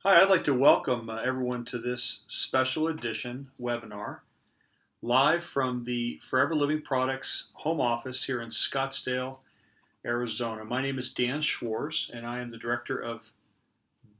Hi, I'd like to welcome everyone to this special edition webinar live from the Forever Living Products home office here in Scottsdale, Arizona. My name is Dan Schwarz, and I am the Director of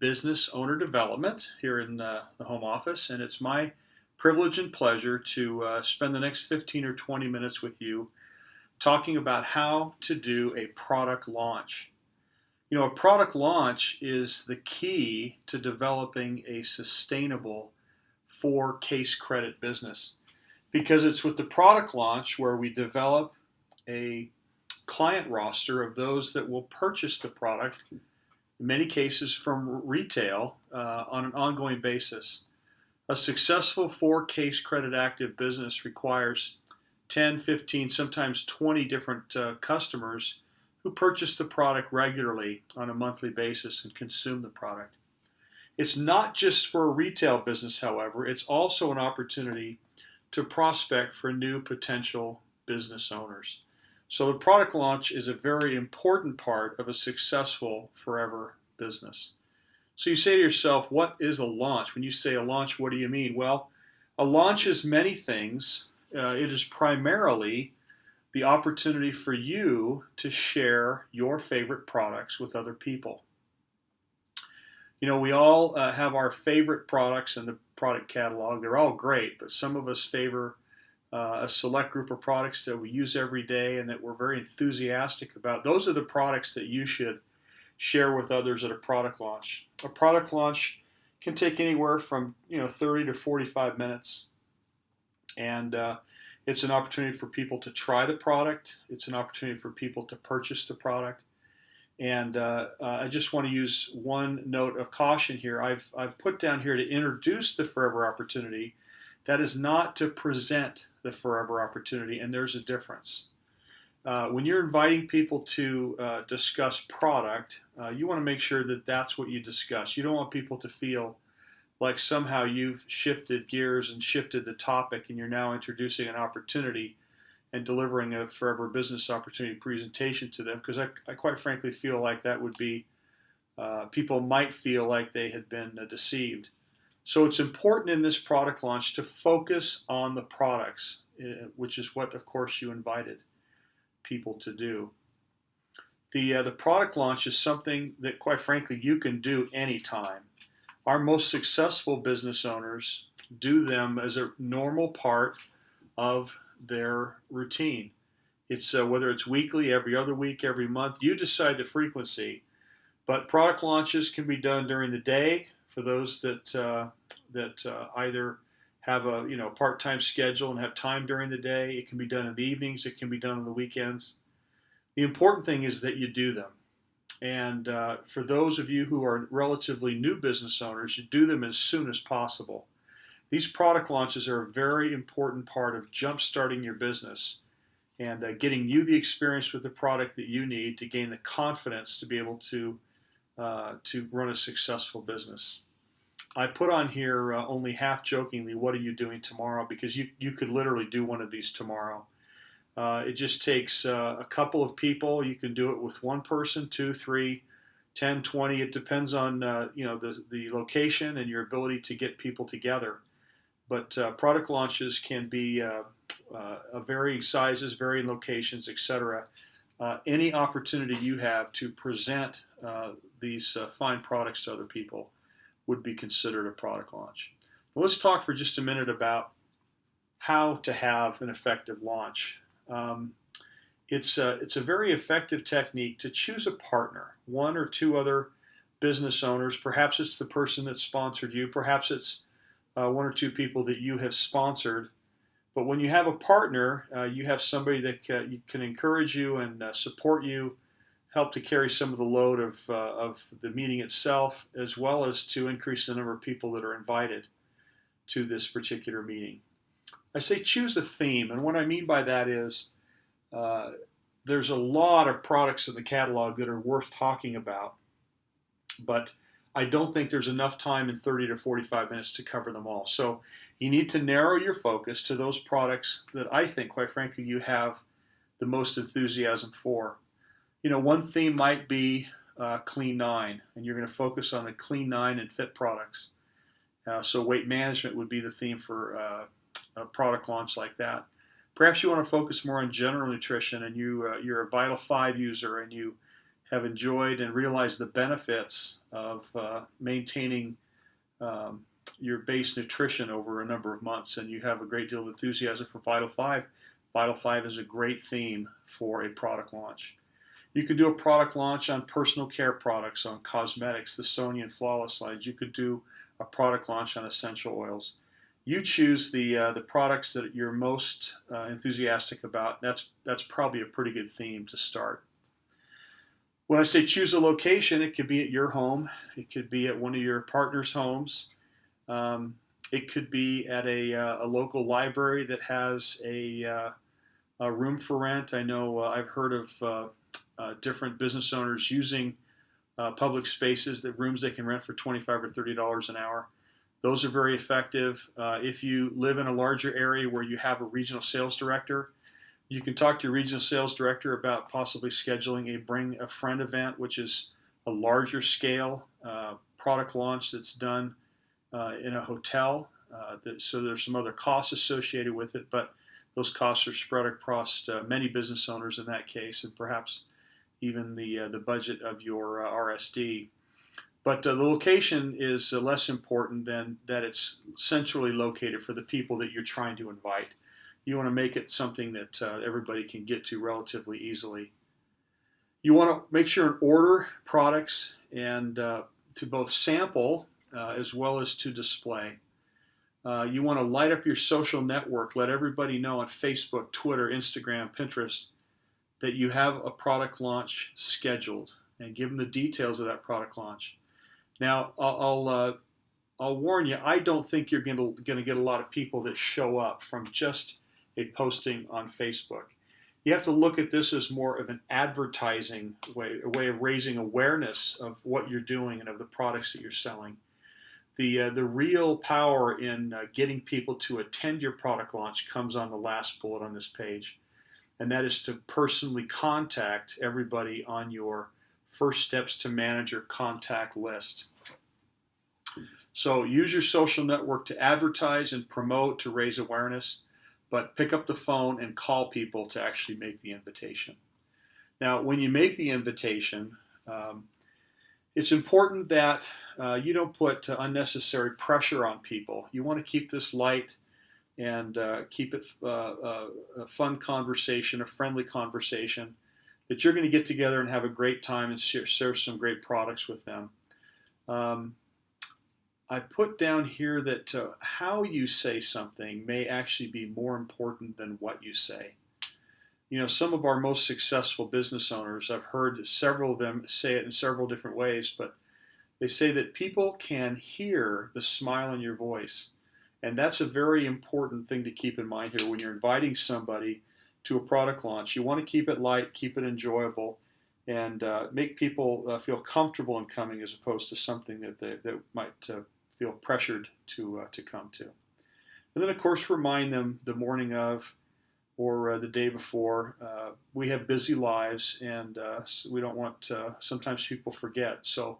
Business Owner Development here in the home office. And it's my privilege and pleasure to spend the next 15 or 20 minutes with you talking about how to do a product launch. A product launch is the key to developing a sustainable for case credit business because it's with the product launch where we develop a client roster of those that will purchase the product, in many cases from retail, on an ongoing basis. A successful for case credit active business requires 10, 15, sometimes 20 different customers who purchase the product regularly on a monthly basis and consume the product. It's not just for a retail business, however, it's also an opportunity to prospect for new potential business owners. So the product launch is a very important part of a successful forever business. So you say to yourself, what is a launch? When you say a launch, what do you mean? Well, a launch is many things. It is primarily the opportunity for you to share your favorite products with other people. We all have our favorite products in the product catalog. They're all great, but some of us favor a select group of products that we use every day and that we're very enthusiastic about. Those are the products that you should share with others at a product launch. A product launch can take anywhere from 30 to 45 minutes, and it's an opportunity for people to try the product. It's an opportunity for people to purchase the product. And I just want to use one note of caution here. I've put down here to introduce the forever opportunity. That is not to present the forever opportunity, and there's a difference. When you're inviting people to discuss product, you want to make sure that that's what you discuss. You don't want people to feel like somehow you've shifted gears and shifted the topic and you're now introducing an opportunity and delivering a forever business opportunity presentation to them, because I quite frankly feel like that would be, people might feel like they had been deceived. So it's important in this product launch to focus on the products, which is what, of course, you invited people to do. The product launch is something that, quite frankly, you can do anytime. Our most successful business owners do them as a normal part of their routine. It's whether it's weekly, every other week, every month, you decide the frequency. But product launches can be done during the day for those that either have a part-time schedule and have time during the day. It can be done in the evenings. It can be done on the weekends. The important thing is that you do them. And for those of you who are relatively new business owners, you do them as soon as possible. These product launches are a very important part of jump-starting your business and getting you the experience with the product that you need to gain the confidence to be able to run a successful business. I put on here only half jokingly, what are you doing tomorrow? Because you could literally do one of these tomorrow. It just takes a couple of people. You can do it with one person, 2, 3, 10, 20. It depends on the location and your ability to get people together. But product launches can be varying sizes, varying locations, etc. Any opportunity you have to present these fine products to other people would be considered a product launch. Well, let's talk for just a minute about how to have an effective launch. It's a very effective technique to choose a partner, one or two other business owners. Perhaps it's the person that sponsored you. Perhaps it's one or two people that you have sponsored. But when you have a partner, you have somebody that can encourage you and support you, help to carry some of the load of the meeting itself, as well as to increase the number of people that are invited to this particular meeting. I say choose a theme, and what I mean by that is there's a lot of products in the catalog that are worth talking about, but I don't think there's enough time in 30 to 45 minutes to cover them all. So you need to narrow your focus to those products that I think, quite frankly, you have the most enthusiasm for. One theme might be Clean 9, and you're going to focus on the Clean 9 and Fit products. So weight management would be the theme for a product launch like that. Perhaps you want to focus more on general nutrition, and you're a Vital 5 user, and you have enjoyed and realized the benefits of maintaining your base nutrition over a number of months, and you have a great deal of enthusiasm for Vital 5. Vital 5 is a great theme for a product launch. You could do a product launch on personal care products, on cosmetics, the Sonia and Flawless lines. You could do a product launch on essential oils. You choose the products that you're most enthusiastic about. That's probably a pretty good theme to start. When I say choose a location, it could be at your home. It could be at one of your partner's homes. It could be at a local library that has a room for rent. I know I've heard of different business owners using public spaces, that rooms they can rent for $25 or $30 an hour. Those are very effective. If you live in a larger area where you have a regional sales director, you can talk to your regional sales director about possibly scheduling a Bring a Friend event, which is a larger scale product launch that's done in a hotel. So there's some other costs associated with it, but those costs are spread across many business owners in that case, and perhaps even the budget of your RSD. But the location is less important than that it's centrally located for the people that you're trying to invite. You want to make it something that everybody can get to relatively easily. You want to make sure and order products and to both sample as well as to display. You want to light up your social network, let everybody know on Facebook, Twitter, Instagram, Pinterest that you have a product launch scheduled, and give them the details of that product launch. Now, I'll warn you, I don't think you're going to get a lot of people that show up from just a posting on Facebook. You have to look at this as more of an advertising way, a way of raising awareness of what you're doing and of the products that you're selling. The real power in getting people to attend your product launch comes on the last bullet on this page, and that is to personally contact everybody on your First Steps to Manager contact list. So use your social network to advertise and promote, to raise awareness, but pick up the phone and call people to actually make the invitation. Now, when you make the invitation, it's important that you don't put unnecessary pressure on people. You want to keep this light and keep it a fun conversation, a friendly conversation, that you're going to get together and have a great time and share some great products with them. I put down here that how you say something may actually be more important than what you say. You know, some of our most successful business owners, I've heard several of them say it in several different ways, but they say that people can hear the smile in your voice. And that's a very important thing to keep in mind here when you're inviting somebody to a product launch. You want to keep it light, keep it enjoyable, and make people feel comfortable in coming, as opposed to something that they might feel pressured to come to. And then, of course, remind them the morning of or the day before. We have busy lives, and we don't want, sometimes people forget. So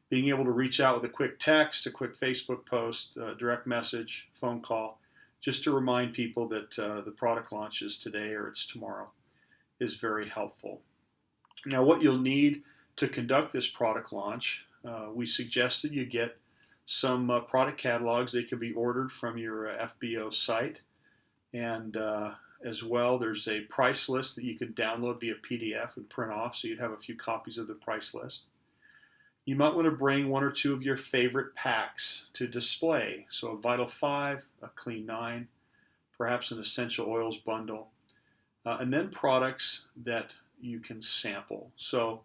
being able to reach out with a quick text, a quick Facebook post, direct message, phone call, just to remind people that the product launch is today or it's tomorrow, is very helpful. Now, what you'll need to conduct this product launch, we suggest that you get some product catalogs. They can be ordered from your FBO site, and as well, there's a price list that you can download via PDF and print off, so you'd have a few copies of the price list. You might want to bring one or two of your favorite packs to display. So a Vital 5, a Clean 9, perhaps an essential oils bundle, and then products that you can sample. So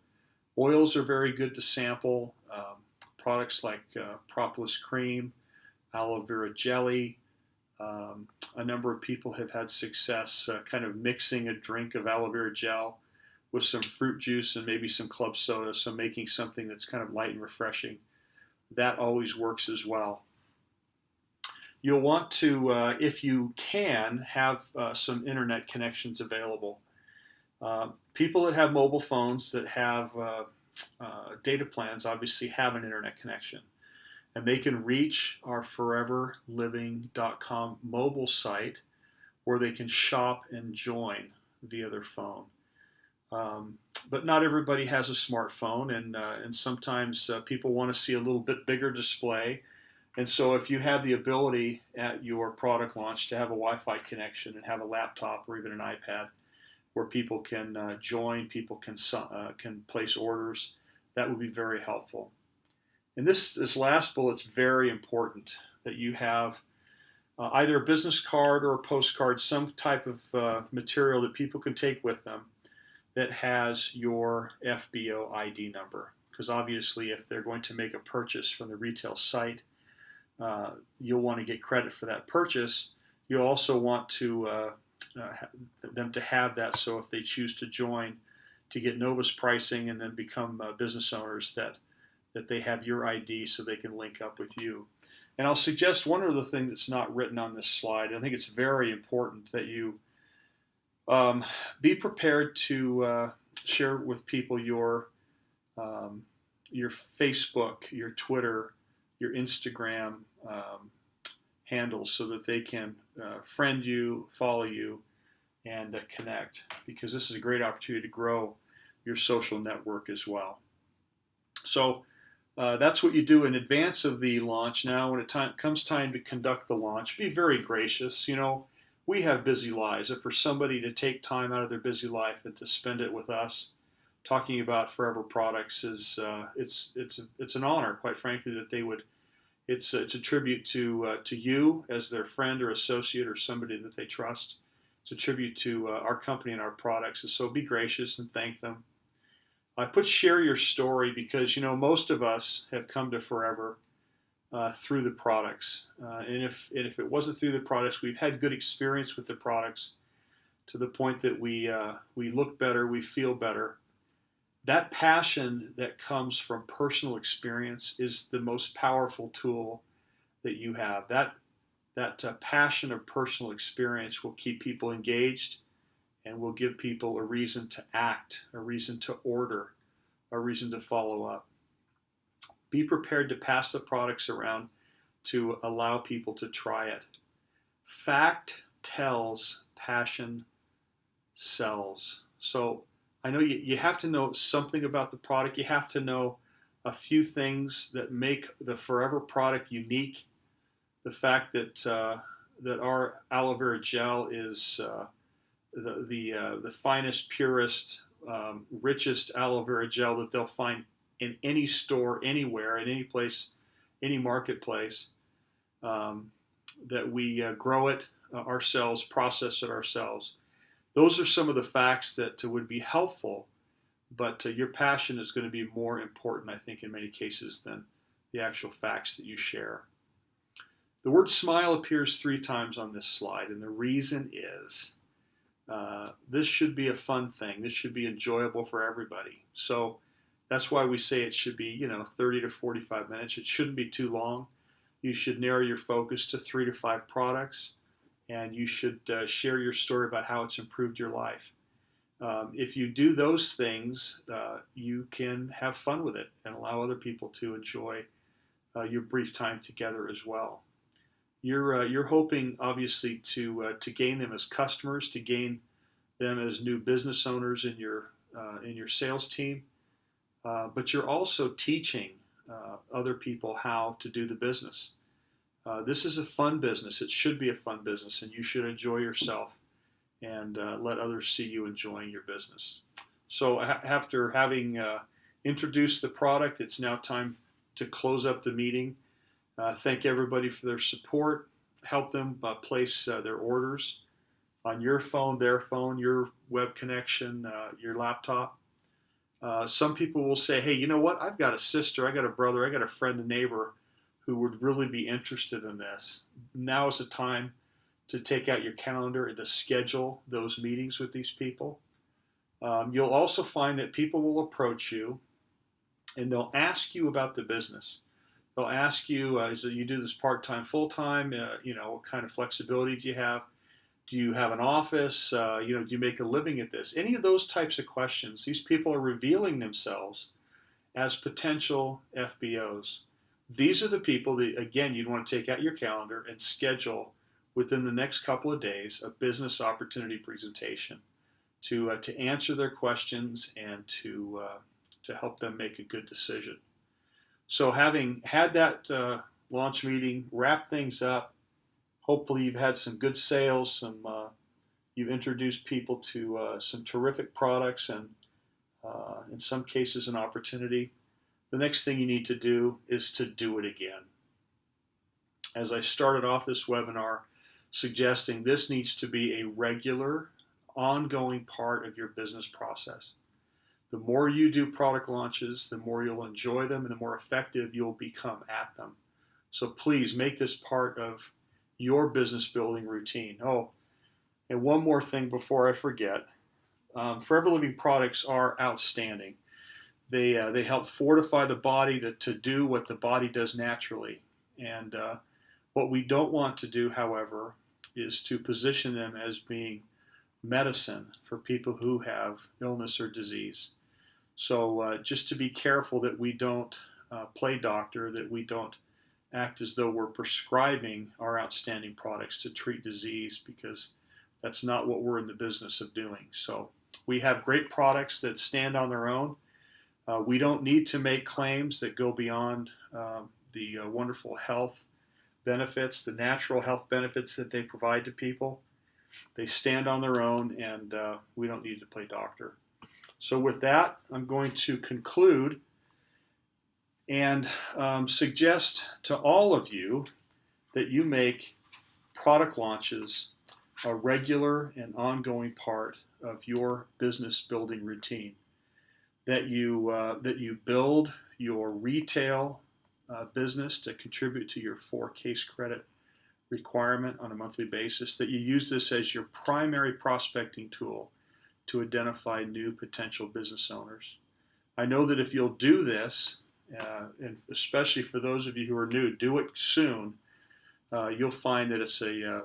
oils are very good to sample. Products like propolis cream, aloe vera jelly. A number of people have had success kind of mixing a drink of aloe vera gel with some fruit juice and maybe some club soda, so making something that's kind of light and refreshing. That always works as well. You'll want to, if you can, have some internet connections available. People that have mobile phones that have data plans obviously have an internet connection, and they can reach our foreverliving.com mobile site where they can shop and join via their phone. But not everybody has a smartphone, and sometimes people want to see a little bit bigger display. And so, if you have the ability at your product launch to have a Wi-Fi connection and have a laptop or even an iPad where people can join, people can place orders, that would be very helpful. And this last bullet's very important, that you have either a business card or a postcard, some type of material that people can take with them that has your FBO ID number. Because obviously, if they're going to make a purchase from the retail site, you'll want to get credit for that purchase. You also want them to have that, so if they choose to join to get Novus pricing and then become business owners, that they have your ID so they can link up with you. And I'll suggest one other thing that's not written on this slide. I think it's very important that you be prepared to share with people your Facebook, your Twitter, your Instagram handles, so that they can friend you, follow you, and connect, because this is a great opportunity to grow your social network as well. So that's what you do in advance of the launch. Now, when it comes time to conduct the launch, be very gracious. We have busy lives. If for somebody to take time out of their busy life and to spend it with us, talking about Forever products is it's an honor, quite frankly, that they would. It's a tribute to you as their friend or associate or somebody that they trust. It's a tribute to our company and our products. And so be gracious and thank them. I put share your story because most of us have come to Forever through the products, and if it wasn't through the products, we've had good experience with the products to the point that we look better, we feel better. That passion that comes from personal experience is the most powerful tool that you have. That passion of personal experience will keep people engaged and will give people a reason to act, a reason to order, a reason to follow up. Be prepared to pass the products around to allow people to try it. Fact tells, passion sells. So I know you have to know something about the product. You have to know a few things that make the Forever product unique. The fact that our aloe vera gel is the finest, purest, richest aloe vera gel that they'll find in any store, anywhere, in any place, any marketplace, that we grow it ourselves, process it ourselves. Those are some of the facts that would be helpful, but your passion is going to be more important, I think, in many cases than the actual facts that you share. The word smile appears 3 times on this slide, and the reason is this should be a fun thing. This should be enjoyable for everybody. So that's why we say it should be, 30 to 45 minutes. It shouldn't be too long. You should narrow your focus to 3 to 5 products, and you should share your story about how it's improved your life. If you do those things, you can have fun with it and allow other people to enjoy your brief time together as well. You're hoping, obviously, to gain them as customers, to gain them as new business owners in your sales team, but you're also teaching other people how to do the business. This is a fun business. It should be a fun business, and you should enjoy yourself and let others see you enjoying your business. So after having introduced the product, it's now time to close up the meeting. Thank everybody for their support. Help them place their orders on your phone, their phone, your web connection, your laptop. Some people will say, hey, you know what? I've got a sister, I got a brother, I got a friend, a neighbor who would really be interested in this. Now is the time to take out your calendar and to schedule those meetings with these people. You'll also find that people will approach you and they'll ask you about the business. They'll ask you, is it you do this part-time, full-time? What kind of flexibility do you have? Do you have an office? Do you make a living at this? Any of those types of questions. These people are revealing themselves as potential FBOs. These are the people that, again, you'd want to take out your calendar and schedule within the next couple of days a business opportunity presentation to answer their questions and to help them make a good decision. So having had that launch meeting, wrap things up, hopefully you've had some good sales, you've introduced people to some terrific products and in some cases an opportunity. The next thing you need to do is to do it again. As I started off this webinar suggesting, this needs to be a regular, ongoing part of your business process. The more you do product launches, the more you'll enjoy them and the more effective you'll become at them. So please make this part of your business building routine. Oh, and one more thing before I forget. Forever Living products are outstanding. They help fortify the body to do what the body does naturally. And what we don't want to do, however, is to position them as being medicine for people who have illness or disease. So just to be careful that we don't play doctor, that we don't act as though we're prescribing our outstanding products to treat disease, because that's not what we're in the business of doing. So we have great products that stand on their own. We don't need to make claims that go beyond the wonderful health benefits, the natural health benefits that they provide to people. They stand on their own, and we don't need to play doctor. So with that, I'm going to conclude and suggest to all of you that you make product launches a regular and ongoing part of your business building routine. That you build your retail business to contribute to your 4 case credit requirement on a monthly basis, that you use this as your primary prospecting tool to identify new potential business owners. I know that if you'll do this, and especially for those of you who are new, do it soon, you'll find that it's a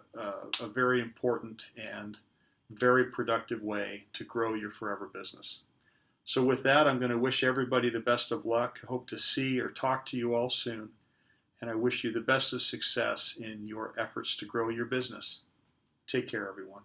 very important and very productive way to grow your forever business. So with that, I'm going to wish everybody the best of luck. I hope to see or talk to you all soon. And I wish you the best of success in your efforts to grow your business. Take care, everyone.